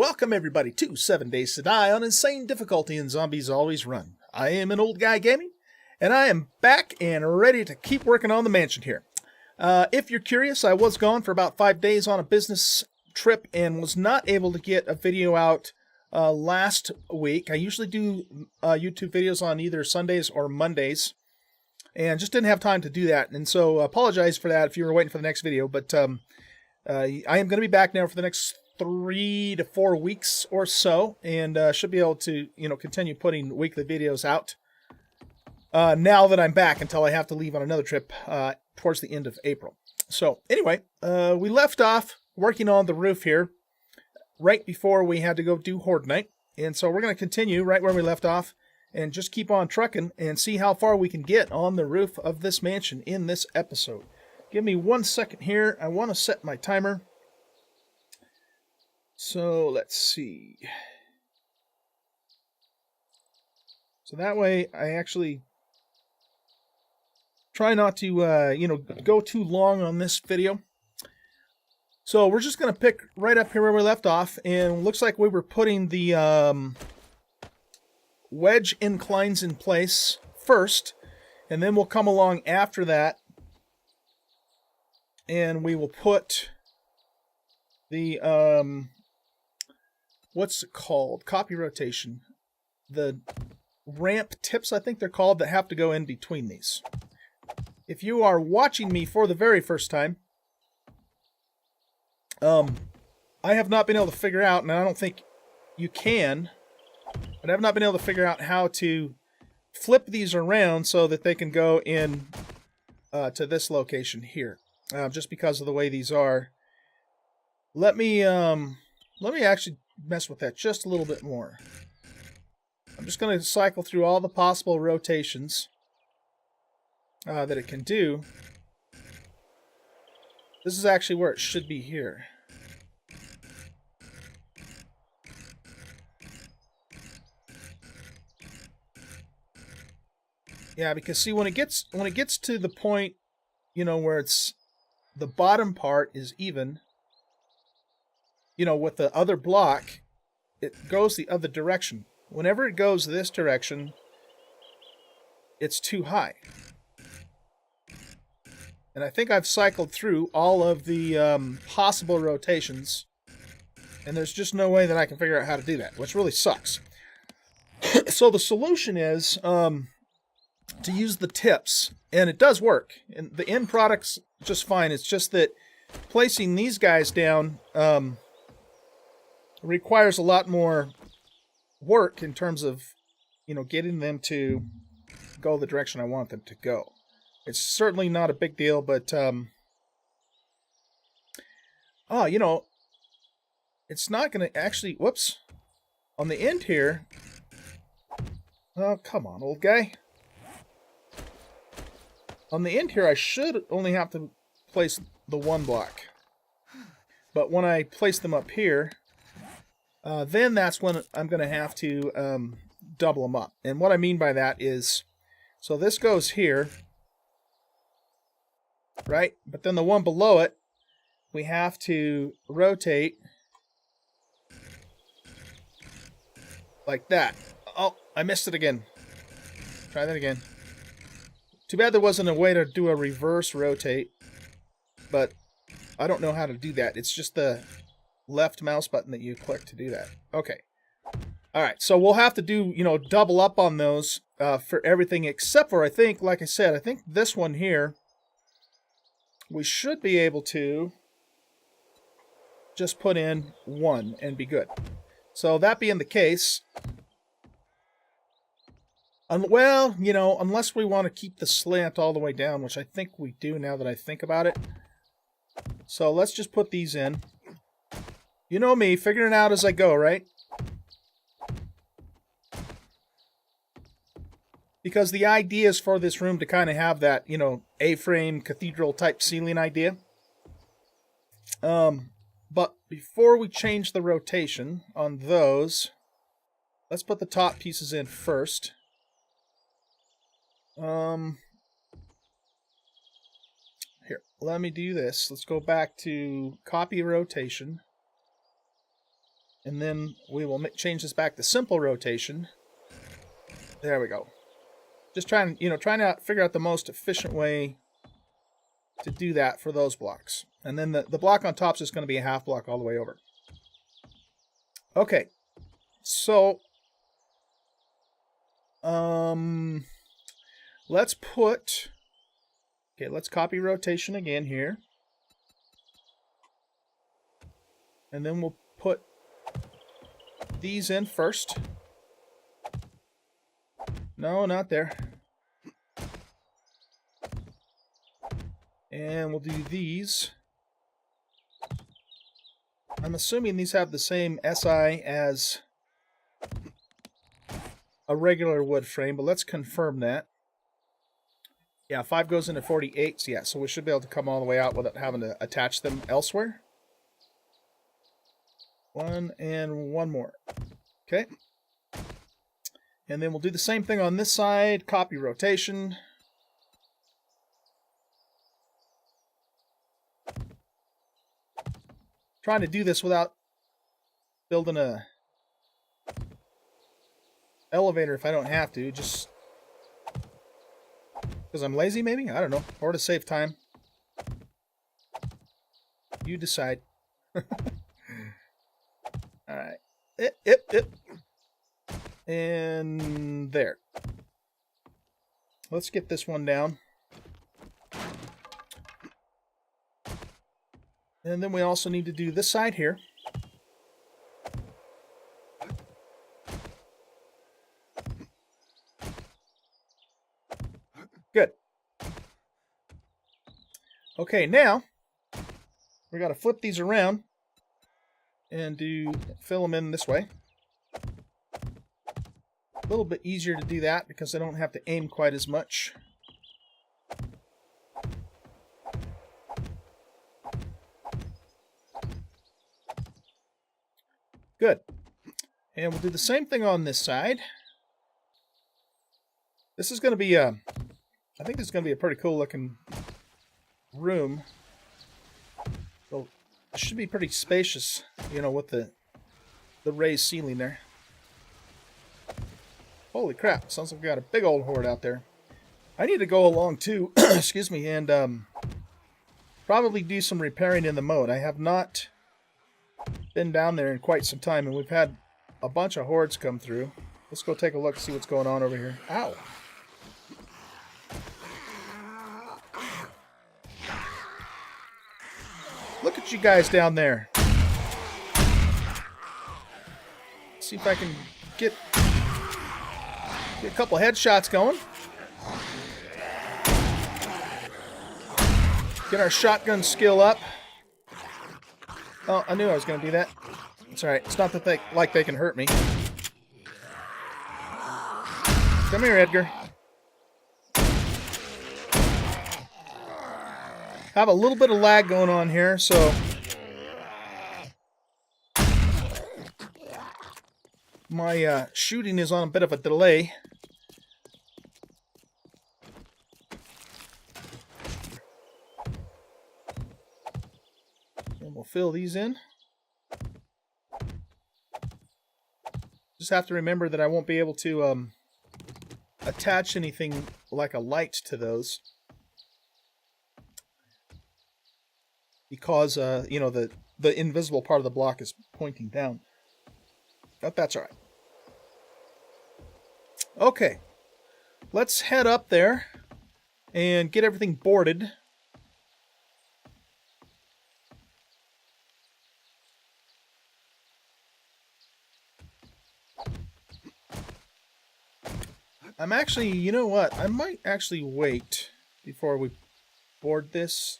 Welcome everybody to 7 Days to Die on Insane Difficulty and Zombies Always Run. I am an old guy gaming, and I am back and ready to keep working on the mansion here. If you're curious, I was gone for about 5 days on a business trip and was not able to get a video out last week. I usually do YouTube videos on either Sundays or Mondays, and just didn't have time to do that. And so apologize for that if you were waiting for the next video, but I am going to be back now for the next 3 to 4 weeks or so, and should be able to, continue putting weekly videos out now that I'm back until I have to leave on another trip towards the end of April. So anyway, we left off working on the roof here right before we had to go do Horde Night, and so we're going to continue right where we left off and just keep on trucking and see how far we can get on the roof of this mansion in this episode. Give me 1 second here. I want to set my timer. So let's see. So that way I actually try not to, go too long on this video. So we're just going to pick right up here where we left off, and it looks like we were putting the wedge inclines in place first, and then we'll come along after that, and we will put the what's it called? Copy rotation. The ramp tips, I think they're called, that have to go in between these. If you are watching me for the very first time, I have not been able to figure out, and I don't think you can, but I have not been able to figure out how to flip these around so that they can go in to this location here, just because of the way these are. Let me actually mess with that just a little bit more. I'm just going to cycle through all the possible rotations that it can do. This is actually where it should be here. Yeah, because see, when it gets to the point, where it's the bottom part is even, with the other block, it goes the other direction. Whenever it goes this direction, it's too high. And I think I've cycled through all of the possible rotations, and there's just no way that I can figure out how to do that, which really sucks. So the solution is to use the tips, and it does work. And the end product's just fine. It's just that placing these guys down requires a lot more work in terms of, getting them to go the direction I want them to go. It's certainly not a big deal, but, it's not going to actually, whoops, on the end here, oh, come on, old guy. On the end here, I should only have to place the one block. But when I place them up here, then that's when I'm going to have to double them up. And what I mean by that is, so this goes here, right? But then the one below it, we have to rotate like that. Oh, I missed it again. Try that again. Too bad there wasn't a way to do a reverse rotate, but I don't know how to do that. It's just the left mouse button that you click to do that. Okay. Alright, so we'll have to do, double up on those for everything except for, I think, like I said, I think this one here, we should be able to just put in one and be good. So that being the case, well, unless we want to keep the slant all the way down, which I think we do now that I think about it. So let's just put these in. You know me, figuring it out as I go, right? Because the idea is for this room to kind of have that, A-frame cathedral type ceiling idea. But before we change the rotation on those, let's put the top pieces in first. Here, let me do this. Let's go back to copy rotation. And then we will change this back to simple rotation. There we go. Just trying to figure out the most efficient way to do that for those blocks. And then the block on top is just going to be a half block all the way over. Okay. So, let's copy rotation again here. And then we'll put these in first. No, not there. And we'll do these. I'm assuming these have the same SI as a regular wood frame, but let's confirm that. Yeah, 5 goes into 48, so yeah, so we should be able to come all the way out without having to attach them elsewhere. 1 and 1 more. Okay. And then we'll do the same thing on this side, copy rotation. Trying to do this without building a elevator if I don't have to, just because I'm lazy maybe? I don't know. Or to save time. You decide. Alright. And there. Let's get this one down. And then we also need to do this side here. Good. Okay, now we got to flip these around and fill them in this way. A little bit easier to do that because I don't have to aim quite as much. Good. And we'll do the same thing on this side. This is going to be I think this is going to be a pretty cool looking room. So it should be pretty spacious, you know, with the raised ceiling there. Holy crap, sounds like we got a big old horde out there. I need to go along too, excuse me, and probably do some repairing in the moat. I have not been down there in quite some time, and we've had a bunch of hordes come through. Let's go take a look, see what's going on over here. Ow! Look at you guys down there. Let's see if I can get a couple headshots going. Get our shotgun skill up. Oh, I knew I was going to do that. It's alright. It's not that they can hurt me. Come here, Edgar. Have a little bit of lag going on here, so my shooting is on a bit of a delay. And we'll fill these in. Just have to remember that I won't be able to attach anything like a light to those. Because, you know, the invisible part of the block is pointing down. But that's alright. Okay. Let's head up there and get everything boarded. I'm actually, you know what? I might actually wait before we board this.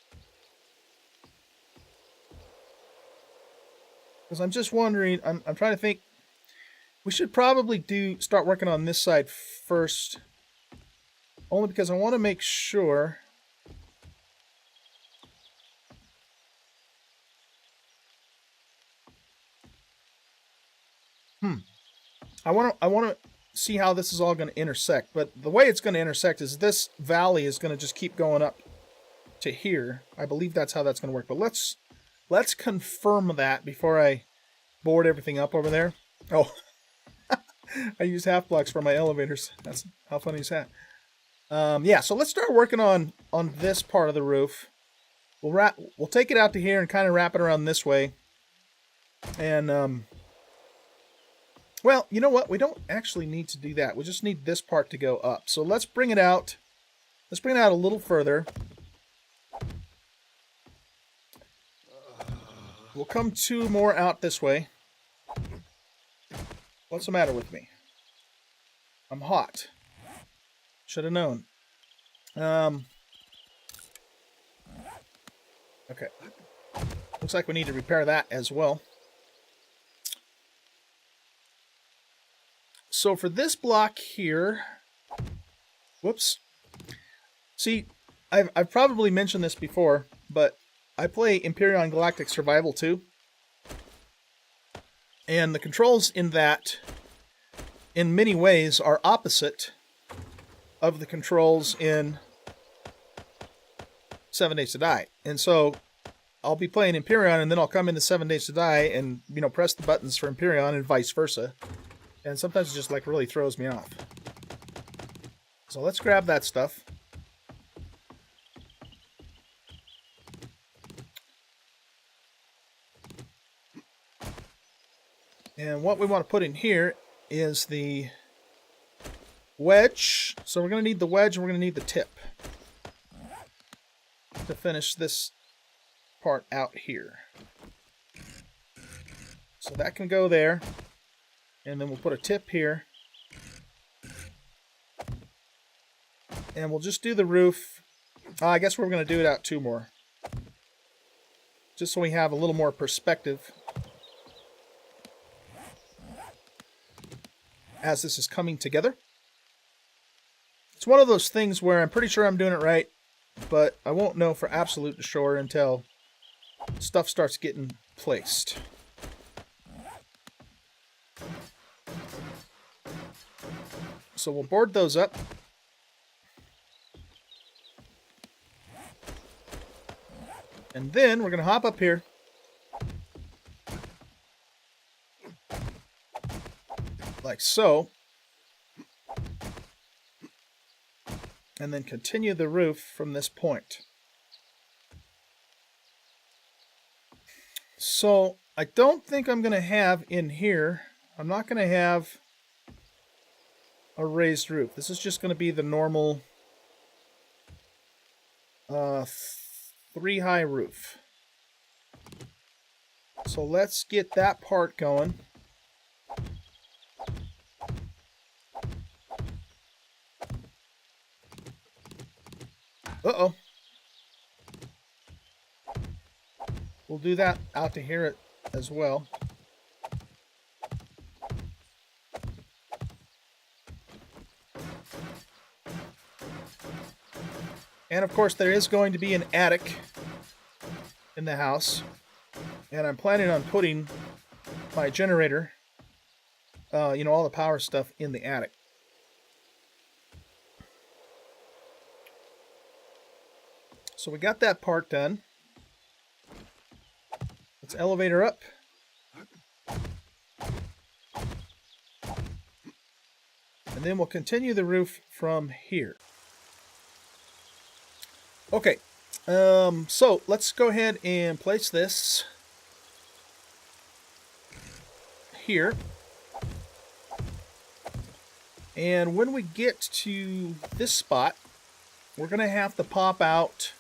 Because I'm just wondering, I'm trying to think, we should probably start working on this side first. Only because I want to make sure I want to see how this is all going to intersect. But the way it's going to intersect is this valley is going to just keep going up to here. I believe that's how that's going to work. But let's confirm that before I board everything up over there. Oh, I use half blocks for my elevators. That's how funny is that? Yeah, so let's start working on this part of the roof. We'll take it out to here and kind of wrap it around this way. And well, you know what? We don't actually need to do that. We just need this part to go up. So let's bring it out. Let's bring it out a little further. We'll come 2 more out this way. What's the matter with me? I'm hot. Should have known. Okay. Looks like we need to repair that as well. So for this block here, whoops. See, I've probably mentioned this before, but I play Empyrion Galactic Survival 2. And the controls in that, in many ways, are opposite of the controls in 7 Days to Die. And so I'll be playing Empyrion, and then I'll come into 7 Days to Die and, you know, press the buttons for Empyrion and vice versa. And sometimes it just, like, really throws me off. So let's grab that stuff. And what we want to put in here is the wedge. So we're going to need the wedge and we're going to need the tip to finish this part out here. So that can go there. And then we'll put a tip here. And we'll just do the roof. I guess we're going to do it out 2 more. Just so we have a little more perspective as this is coming together. It's one of those things where I'm pretty sure I'm doing it right, but I won't know for absolute sure until stuff starts getting placed. So we'll board those up. And then we're going to hop up here. Like so. And then continue the roof from this point. So I don't think I'm going to have in here, I'm not going to have a raised roof. This is just going to be the normal 3-high roof. So let's get that part going. Uh-oh. We'll do that out to here as well. And of course there is going to be an attic in the house. And I'm planning on putting my generator, you know, all the power stuff in the attic. So we got that part done. Let's elevator up. And then we'll continue the roof from here. Okay, so let's go ahead and place this here. And when we get to this spot, we're going to have to pop out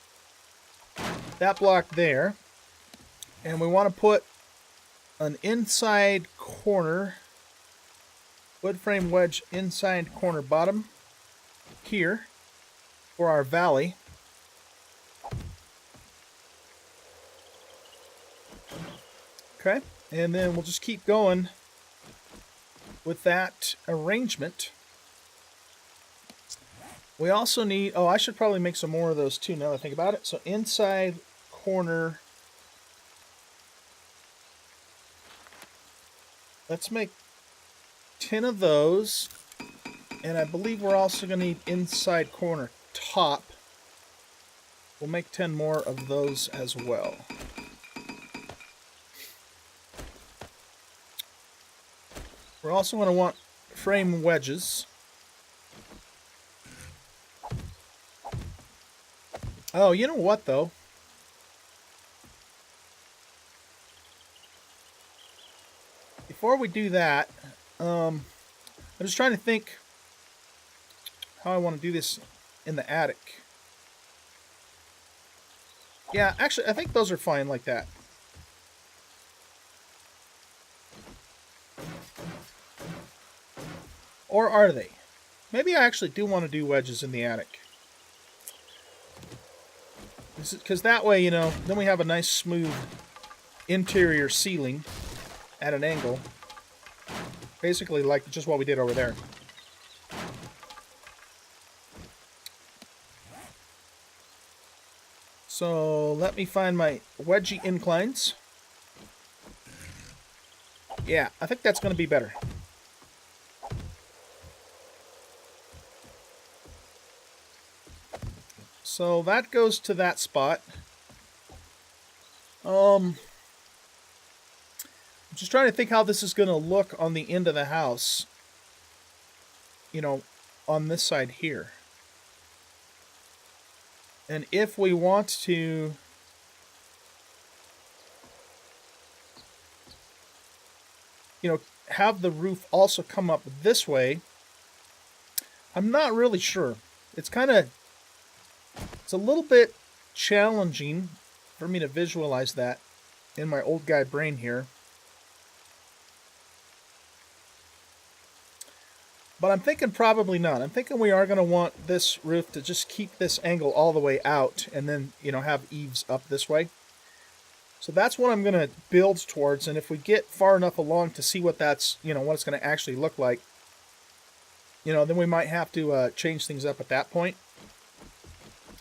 that block there. And we want to put an inside corner, wood frame wedge inside corner bottom here for our valley. Okay, and then we'll just keep going with that arrangement. We also need, oh, I should probably make some more of those too now that I think about it. So inside corner, let's make 10 of those. And I believe we're also going to need inside corner top. We'll make 10 more of those as well. We're also going to want frame wedges. Oh, you know what, though? Before we do that, I'm just trying to think how I want to do this in the attic. Yeah, actually, I think those are fine like that. Or are they? Maybe I actually do want to do wedges in the attic. Because that way, you know, then we have a nice smooth interior ceiling at an angle. Basically like just what we did over there. So let me find my wedgie inclines. Yeah, I think that's going to be better. So that goes to that spot. I'm just trying to think how this is going to look on the end of the house. You know, on this side here. And if we want to... you know, have the roof also come up this way, I'm not really sure. It's a little bit challenging for me to visualize that in my old guy brain here. But I'm thinking probably not. I'm thinking we are going to want this roof to just keep this angle all the way out and then, you know, have eaves up this way. So that's what I'm going to build towards, and if we get far enough along to see what that's, you know, what it's going to actually look like, you know, then we might have to change things up at that point.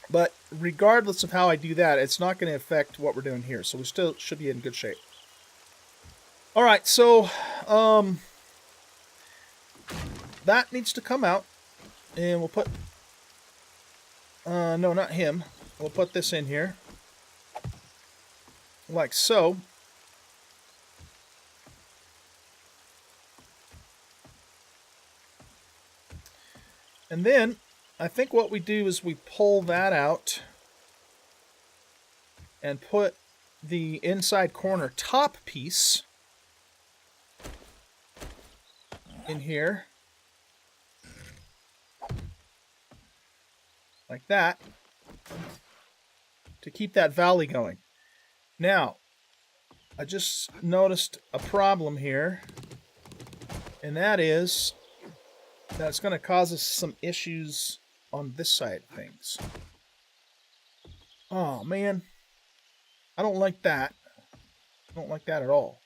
But regardless of how I do that, it's not going to affect what we're doing here, so we still should be in good shape. All right, so that needs to come out, and we'll put, no, not him. We'll put this in here. Like so. And then I think what we do is we pull that out and put the inside corner top piece in here. Like that. To keep that valley going. Now, I just noticed a problem here, and that is that it's going to cause us some issues on this side of things. Oh, man. I don't like that. I don't like that at all.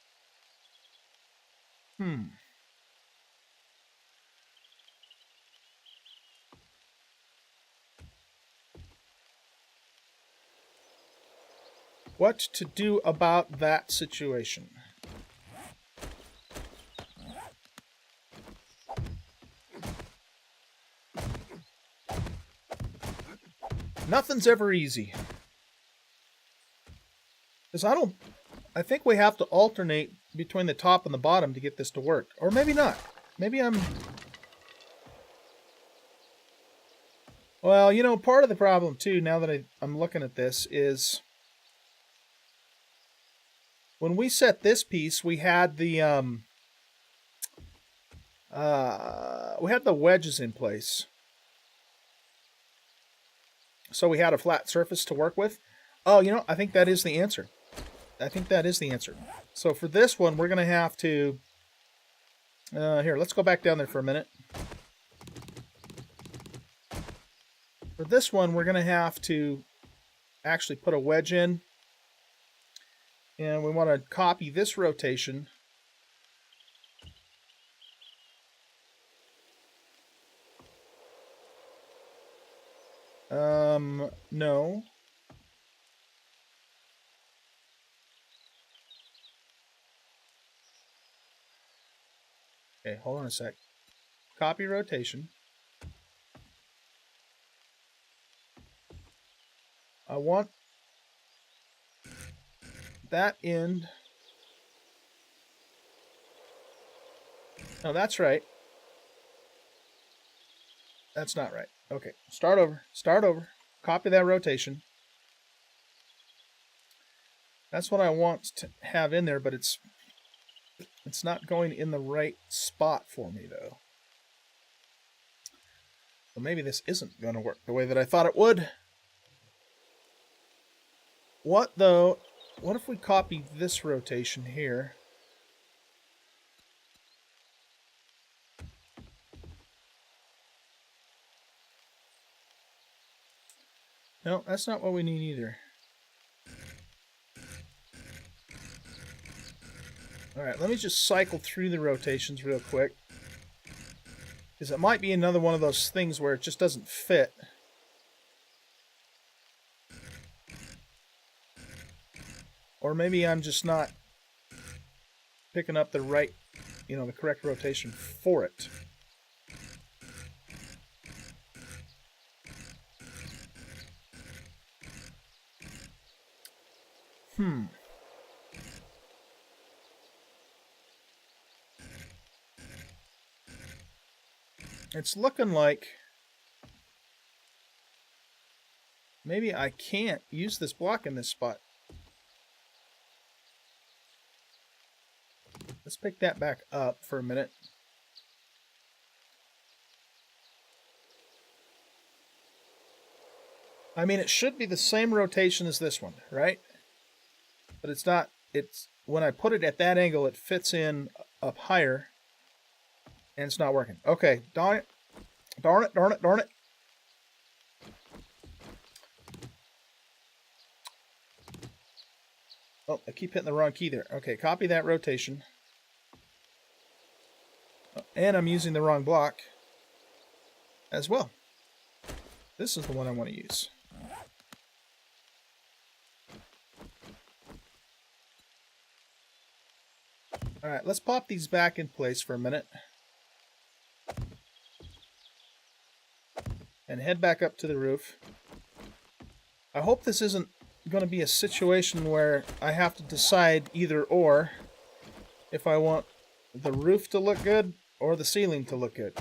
What to do about that situation? Nothing's ever easy. Because I think we have to alternate between the top and the bottom to get this to work. Or maybe not. Maybe I'm... Well, you know, part of the problem too, now that I'm looking at this, is... when we set this piece, we had the wedges in place. So we had a flat surface to work with. Oh, you know, I think that is the answer. I think that is the answer. So for this one, we're going to have to... here, let's go back down there for a minute. For this one, we're going to have to actually put a wedge in. And we want to copy this rotation. No. Okay, hold on a sec. Copy rotation. I want that end. No, that's right. That's not right. Okay, start over. Start over. Copy that rotation. That's what I want to have in there, but it's not going in the right spot for me, though. So maybe this isn't going to work the way that I thought it would. What, though? What if we copy this rotation here? No, that's not what we need either. Alright, let me just cycle through the rotations real quick. Because it might be another one of those things where it just doesn't fit. Or maybe I'm just not picking up the right, the correct rotation for it. It's looking like maybe I can't use this block in this spot. Let's pick that back up for a minute. I mean, it should be the same rotation as this one, right? But it's not. It's when I put it at that angle, it fits in up higher. And it's not working. Okay, darn it. Darn it, darn it, darn it. Oh, I keep hitting the wrong key there. Okay, copy that rotation. Oh, and I'm using the wrong block as well. This is the one I want to use. Alright, let's pop these back in place for a minute. And head back up to the roof. I hope this isn't going to be a situation where I have to decide either or if I want the roof to look good or the ceiling to look good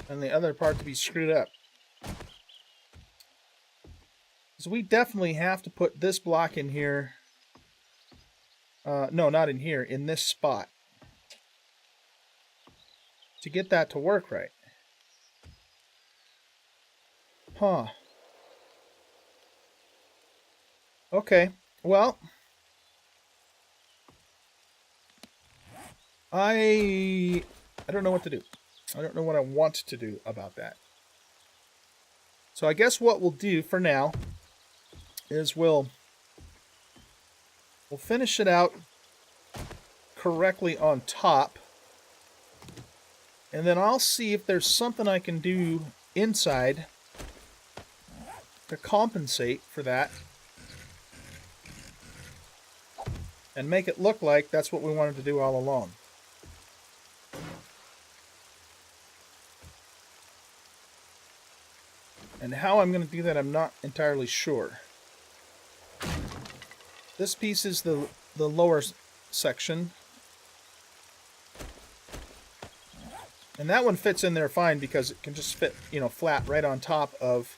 and the other part to be screwed up. So we definitely have to put this block in here. No, not in here, in this spot to get that to work right. Huh. Okay, well, I don't know what to do. I don't know what I want to do about that. So I guess what we'll do for now is we'll finish it out correctly on top. And then I'll see if there's something I can do inside to compensate for that and make it look like that's what we wanted to do all along. And how I'm going to do that, I'm not entirely sure. This piece is the lower section. And that one fits in there fine because it can just fit, flat right on top of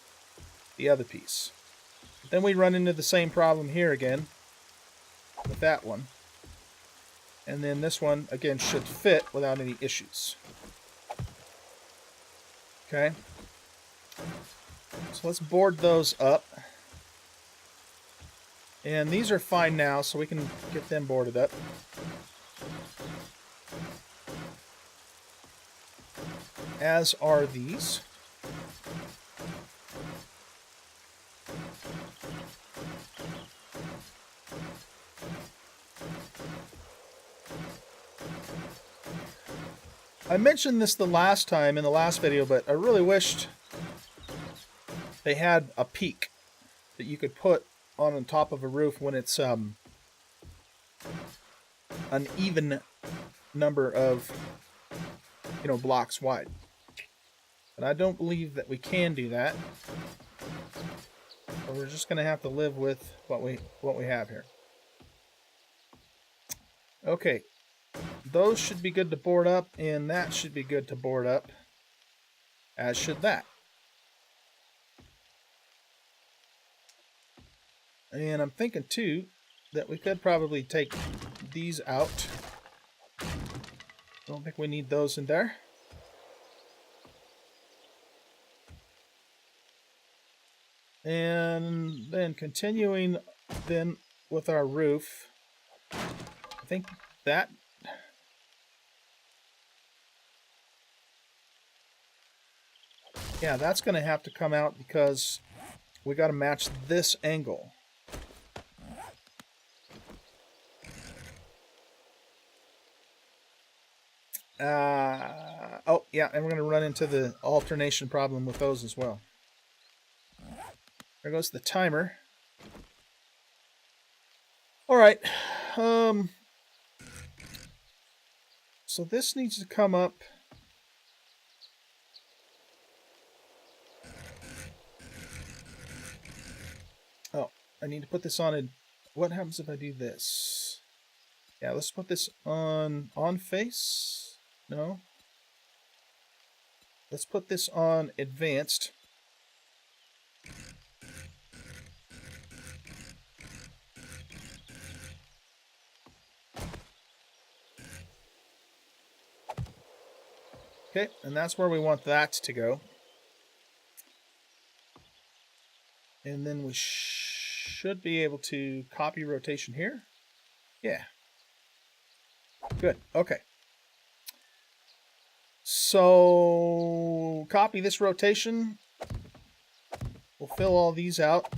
the other piece. Then we run into the same problem here again with that one. And then this one, again, should fit without any issues. Okay. So let's board those up. And these are fine now, so we can get them boarded up. As are these. I mentioned this the last time in the last video, but I really wished they had a peak that you could put on the top of a roof when it's an even number of blocks wide. But I don't believe that we can do that. So we're just going to have to live with what we have here. Okay. those should be good to board up, and that should be good to board up, as should that. And I'm thinking, too, that we could probably take these out. Don't think we need those in there. And then continuing then with our roof, I think that yeah, that's going to have to come out because we got to match this angle. Oh, yeah, and we're going to run into the alternation problem with those as well. There goes the timer. All right. So this needs to come up. Oh, I need to put this on a... What happens if I do this? Yeah, let's put this on face. No. Let's put this on advanced. Okay, and that's where we want that to go. And then we should be able to copy rotation here. Yeah. Good, okay. So, copy this rotation. We'll fill all these out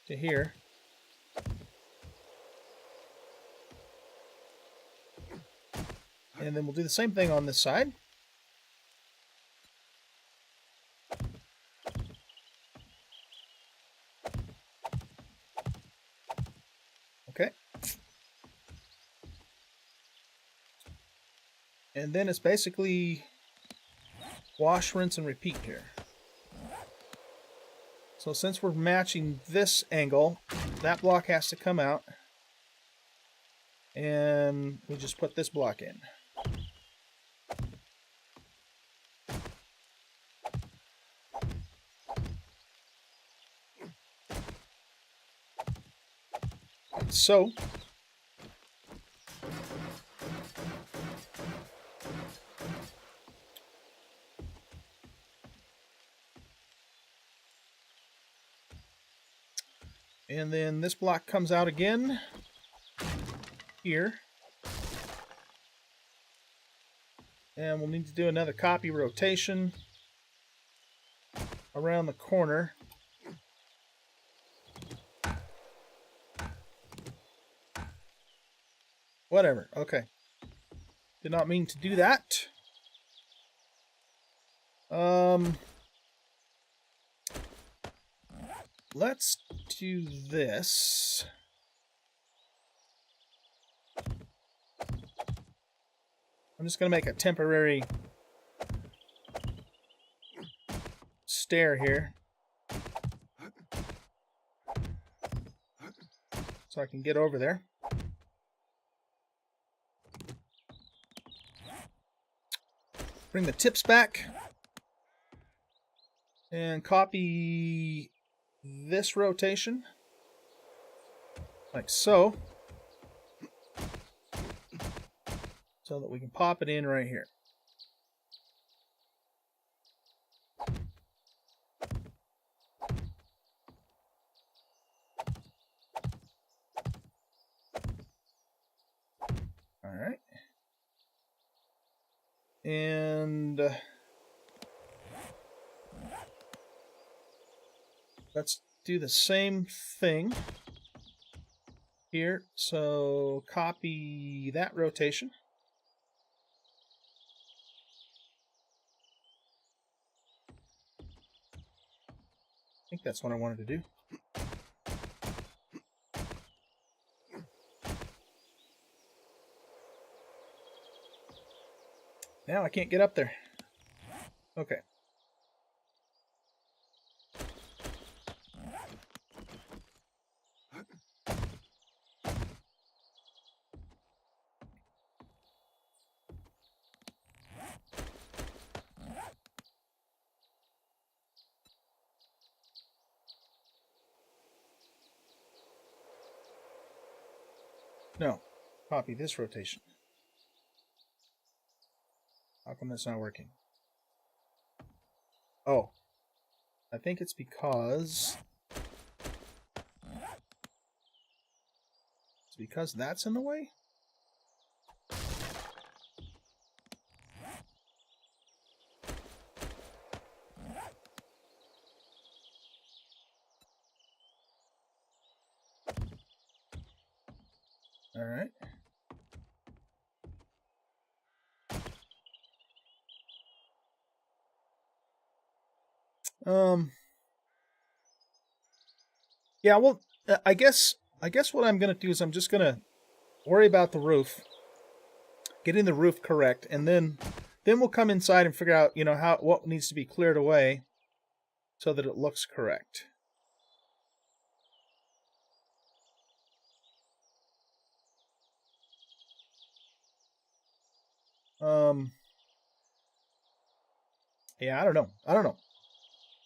to here. And then we'll do the same thing on this side. Okay. And then it's basically wash, rinse, and repeat here. So since we're matching this angle, that block has to come out. And we just put this block in. So, and then this block comes out again here. And we'll need to do another copy rotation around the corner. Whatever, okay. Did not mean to do that. Let's do this. I'm just going to make a temporary stair here. So I can get over there. Bring the tips back. And copy this rotation. Like so. So that we can pop it in right here. All right. And let's do the same thing here. So copy that rotation. I think that's what I wanted to do. Now I can't get up there. Okay. No. Copy this rotation. How come that's not working? Oh. I think it's because... It's because that's in the way? All right. Yeah, well, I guess what I'm going to do is I'm just going to worry about the roof, getting the roof correct, and then we'll come inside and figure out, what needs to be cleared away so that it looks correct. Yeah, I don't know.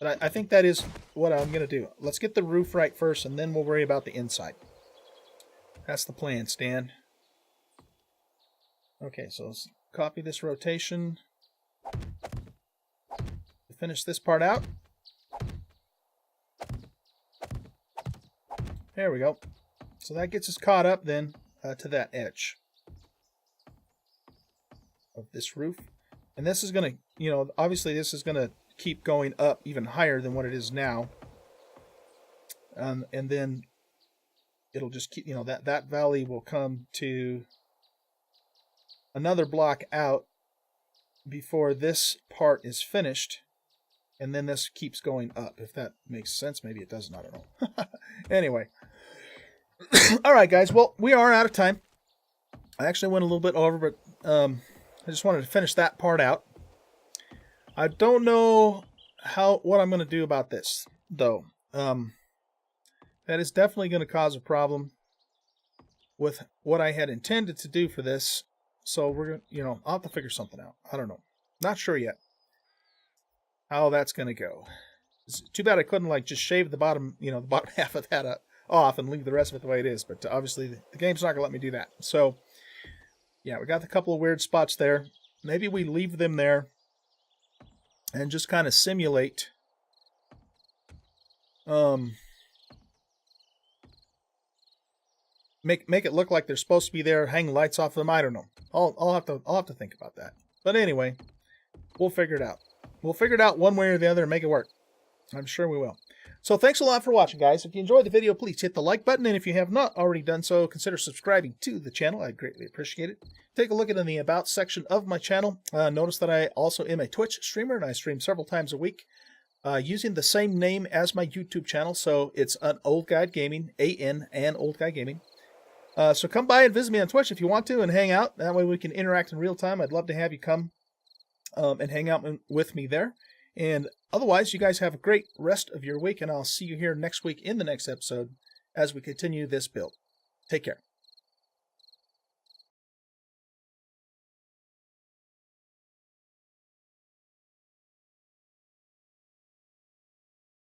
But I think that is what I'm going to do. Let's get the roof right first, and then we'll worry about the inside. That's the plan, Stan. Okay, so let's copy this rotation. Finish this part out. There we go. So that gets us caught up then to that edge of this roof. And this is going to, obviously this is going to keep going up even higher than what it is now. And then it'll just keep, that valley will come to another block out before this part is finished. And then this keeps going up, if that makes sense. Maybe it doesn't, I don't know. Anyway. All right, guys. Well, we are out of time. I actually went a little bit over, but I just wanted to finish that part out. I don't know what I'm going to do about this, though. That is definitely going to cause a problem with what I had intended to do for this. So we're going to, I'll have to figure something out. I don't know. Not sure yet how that's going to go. It's too bad I couldn't just shave the bottom, the bottom half of that off and leave the rest of it the way it is. But obviously the game's not going to let me do that. So yeah, we got a couple of weird spots there. Maybe we leave them there and just kind of simulate make it look like they're supposed to be there, hang lights off them. I don't know. I'll have to think about that. But anyway, we'll figure it out. We'll figure it out one way or the other and make it work. I'm sure we will. So thanks a lot for watching, guys. If you enjoyed the video, please hit the like button. And if you have not already done so, consider subscribing to the channel. I'd greatly appreciate it. Take a look at the About section of my channel. Notice that I also am a Twitch streamer, and I stream several times a week using the same name as my YouTube channel. So it's an Oldguy Gaming, A-N, and Oldguy Gaming. So come by and visit me on Twitch if you want to and hang out. That way we can interact in real time. I'd love to have you come and hang out with me there. And otherwise, you guys have a great rest of your week, and I'll see you here next week in the next episode as we continue this build. Take care.